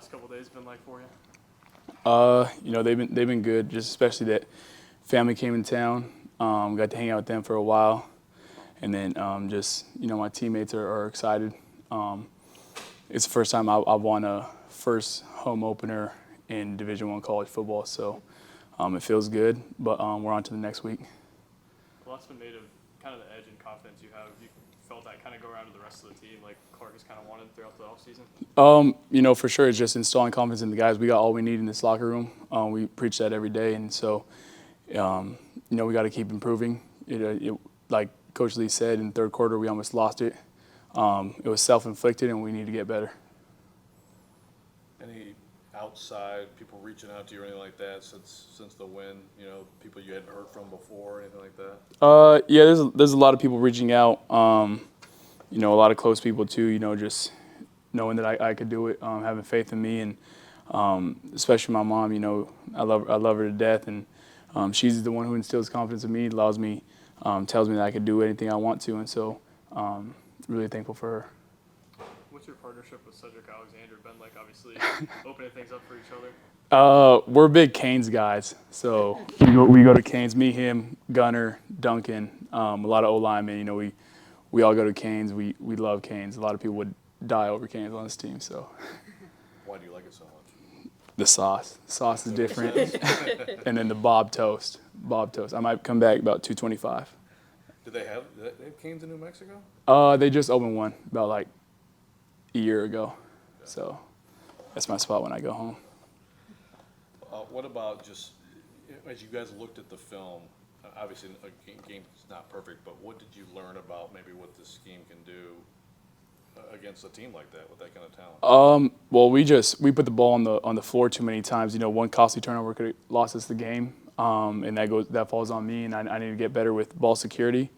last couple of days been like for you? They've been good. Just especially that family came in town. Got to hang out with them for a while, and then my teammates are excited. It's the first time I've won a first home opener in Division I college football, so it feels good. But we're on to the next week. Well, that's been made of kind of the edge and confidence you have. You felt that kind of go around to the rest of the team, like Clark has kind of wanted throughout the offseason? For sure, it's just installing confidence in the guys. We got all we need in this locker room. We preach that every day, and so, we got to keep improving. Like Coach Lee said, in the third quarter, we almost lost it. It was self-inflicted, and we need to get better. Any outside people reaching out to you or anything like that since the win? People you hadn't heard from before, anything like that? Yeah, there's a lot of people reaching out. A lot of close people too. Just knowing that I could do it, having faith in me, and especially my mom. I love her to death, and she's the one who instills confidence in me, allows me, tells me that I can do anything I want to, and so really thankful for her. What's your partnership with Cedric Alexander been like? Obviously, opening things up for each other. We're big Canes guys, so we go to Canes. Me, him, Gunner, Duncan, a lot of O linemen. We all go to Canes. We love Canes. A lot of people would die over Canes on this team. So. Why do you like it so much? The sauce. The sauce is different, and then the Bob toast. I might come back about 225. Do they have Canes in New Mexico? They just opened one about like a year ago, so that's my spot when I go home. What about just as you guys looked at the film? Obviously, a game's not perfect, but what did you learn about maybe what this scheme can do against a team like that with that kind of talent? Well, we put the ball on the floor too many times. One costly turnover could have lost us the game, and that falls on me, and I need to get better with ball security.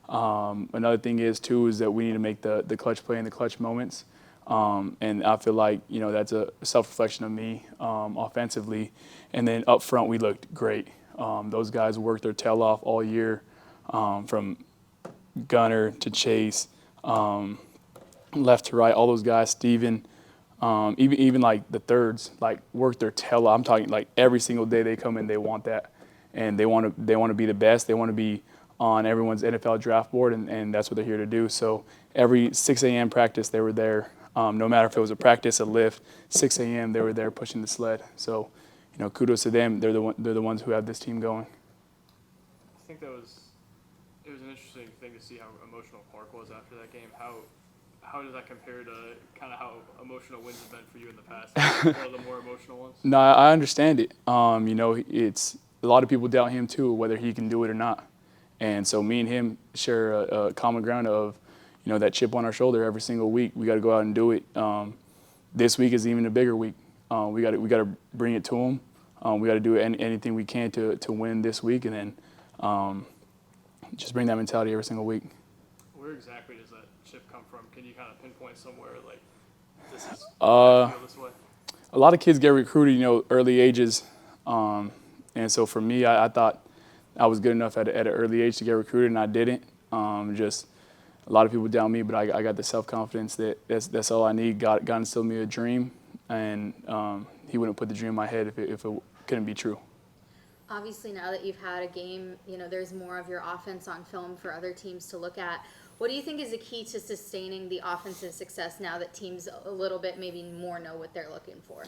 Another thing is that we need to make the clutch play in the clutch moments. And I feel like, that's a self-reflection of me offensively. And then up front, we looked great. Those guys worked their tail off all year, from Gunner to Chase, left to right, all those guys, Steven, even like the thirds, like worked their tail off. I'm talking like every single day they come in, they want that. And they want to be the best. They want to be on everyone's NFL draft board, and that's what they're here to do. So every 6 a.m. practice, they were there. No matter if it was a practice, a lift, 6 a.m. they were there pushing the sled. So, kudos to them. They're the ones who have this team going. I think it was an interesting thing to see how emotional Clark was after that game. How does that compare to kind of how emotional wins have been for you in the past? One of the more emotional ones. No, I understand it. It's a lot of people doubt him too, whether he can do it or not. And so me and him share a common ground of, that chip on our shoulder every single week. We got to go out and do it. This week is even a bigger week. We got to bring it to him. We got to do anything we can to win this week, and then just bring that mentality every single week. Where exactly does that chip come from? Can you kind of pinpoint somewhere like this is I feel this way? A lot of kids get recruited, early ages, and so for me, I thought I was good enough at an early age to get recruited, and I didn't. Just a lot of people doubt me, but I got the self-confidence that's all I need. God instilled me a dream, and he wouldn't put the dream in my head if it couldn't be true. Obviously, now that you've had a game, there's more of your offense on film for other teams to look at. What do you think is the key to sustaining the offensive success now that teams a little bit maybe more know what they're looking for?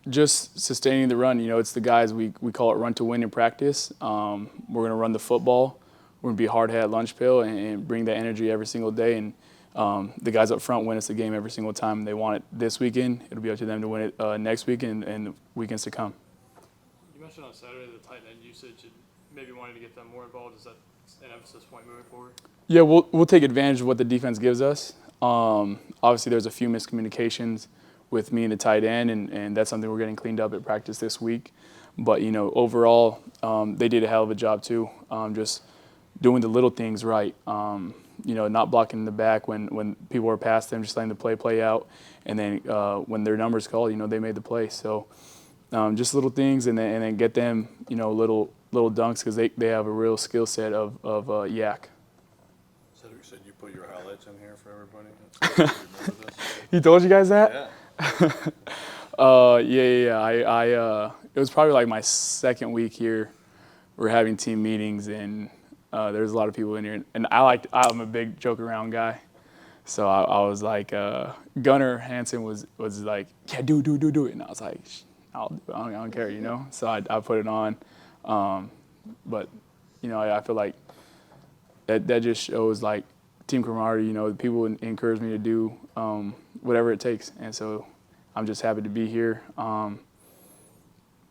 Just sustaining the run. It's the guys, we call it run to win in practice. We're going to run the football. We're going to be hard at lunch pail and bring that energy every single day. And the guys up front win us the game every single time. They want it this weekend. It'll be up to them to win it next weekend and the weekends to come. You mentioned on Saturday the tight end usage and maybe wanting to get them more involved. Is that an emphasis point moving forward? Yeah, we'll take advantage of what the defense gives us. Obviously, there's a few miscommunications with me and the tight end, and that's something we're getting cleaned up at practice this week. But, overall, they did a hell of a job too, just doing the little things right. Not blocking in the back when people were past them, just letting the play out. And then when their number's called, they made the play. So just little things, and then get them, little dunks, because they have a real skill set of yak. So you said you put your highlights in here for everybody? You remember this? He told you guys that? Yeah. Yeah. It was probably like my second week here. We're having team meetings, and there's a lot of people in here. And I'm a big joke around guy. So I was like, Gunnar Hansen was like, yeah, do it. And I was like, I'll do it. I don't care, you know? So I put it on. But, you know, I feel like that just shows like team camaraderie. You know, the people encourage me to do whatever it takes. And so I'm just happy to be here. You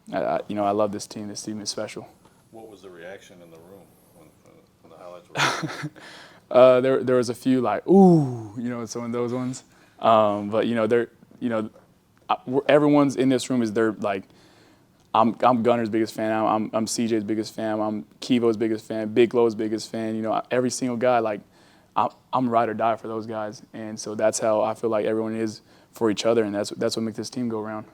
know, I love this team. This team is special. What was the reaction in the room when the highlights were? There was a few like, ooh, you know, some of those ones. But you know, everyone's in this room is they're like, I'm Gunner's biggest fan. I'm CJ's biggest fan. I'm Kivo's biggest fan. Big Lo's biggest fan. You know, every single guy, like, I'm ride or die for those guys. And so that's how I feel like everyone is for each other, and that's what makes this team go around.